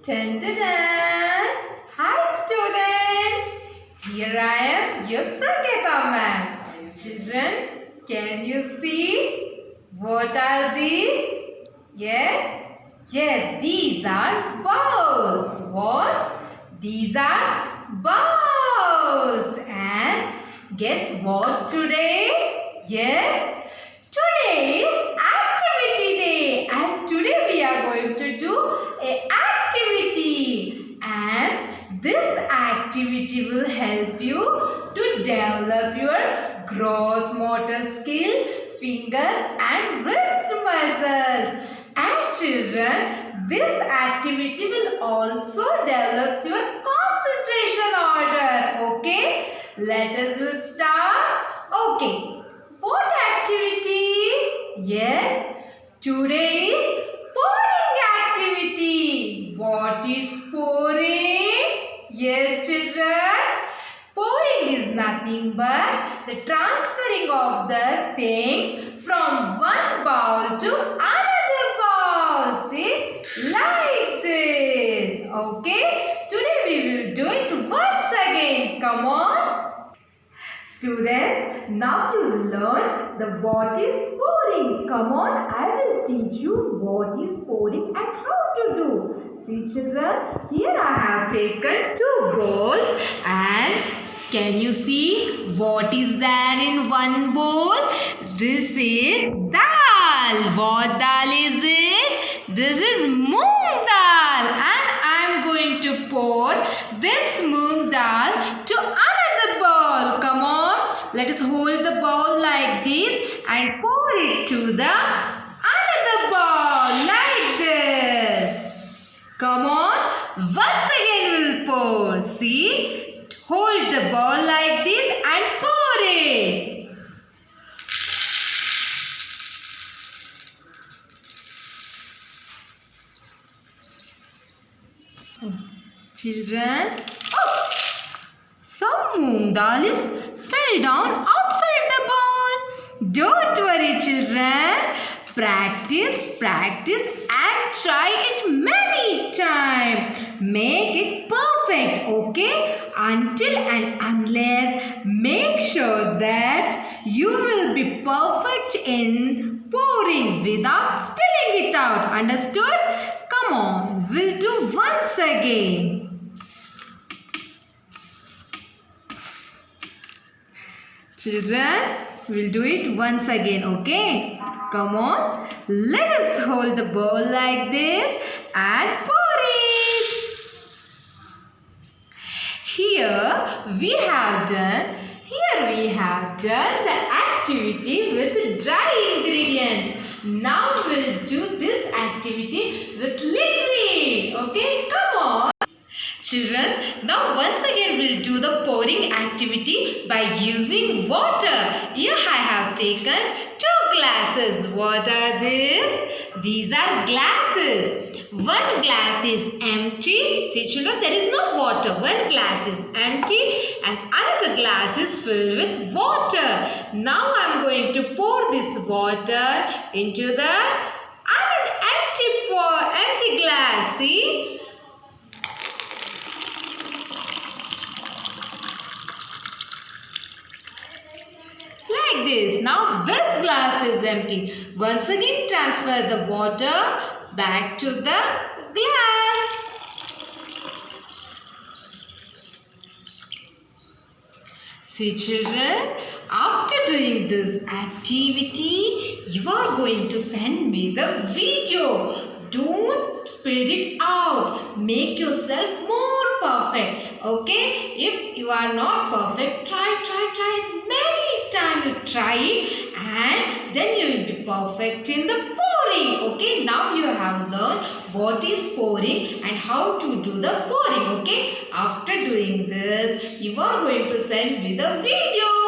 Dun, dun, dun. Hi students, here I am, your Hesaraghatta ma'am. Children, can you see? What are these? Yes, these are balls. What? These are balls. And guess what today? Yes, today is activity day. And today we are going to do an activity. And this activity will help you to develop your gross motor skill, fingers and wrist muscles. And children, this activity will also develop your concentration order. Okay, let us will start. Okay, what activity? Yes, today is pouring activity. What is pouring? Yes, children, pouring is nothing but the transferring of the things from one bowl to another bowl. See, like this. Okay, today we will do it once again. Come on. Students, now you learn the what is pouring. Come on, I will teach you what is pouring and how to do. See children, here I have taken two bowls and can you see what is there in one bowl? This is dal. What dal is it? This is moong dal and I am going to pour this moong dal to another bowl. Come on. Let us hold the bowl like this and pour it to the another bowl like this. Come on. Once again we'll pour. See? Hold the bowl like this and pour it. Children, oops! Some moong dal is fell down outside the bowl. Don't worry children. Practice and try it many times. Make it perfect, okay? Until and unless make sure that you will be perfect in pouring without spilling it out. Understood? Come on, we'll do once again. Children, we'll do it once again, okay? Come on, let us hold the bowl like this and pour it. Here we have done the activity with dry ingredients. Now we'll do this activity with liquid. Okay, come on. Children, now once again we'll do the pouring activity by using water. Here I have taken two glasses. What are these? These are glasses. One glass is empty. See children, there is no water. One glass is empty and another glass is filled with water. Now I am going to pour this water into the another empty glass. See? Like this. Now this glass is empty. Once again transfer the water back to the glass. See children, after doing this activity, you are going to send me the video. Don't spill it out. Make yourself more perfect. Okay? If you are not perfect, try many times. You try it and then you will be perfect in the pouring. Okay? Now you have learned what is pouring and how to do the pouring. Okay? After doing this, you are going to send me the video.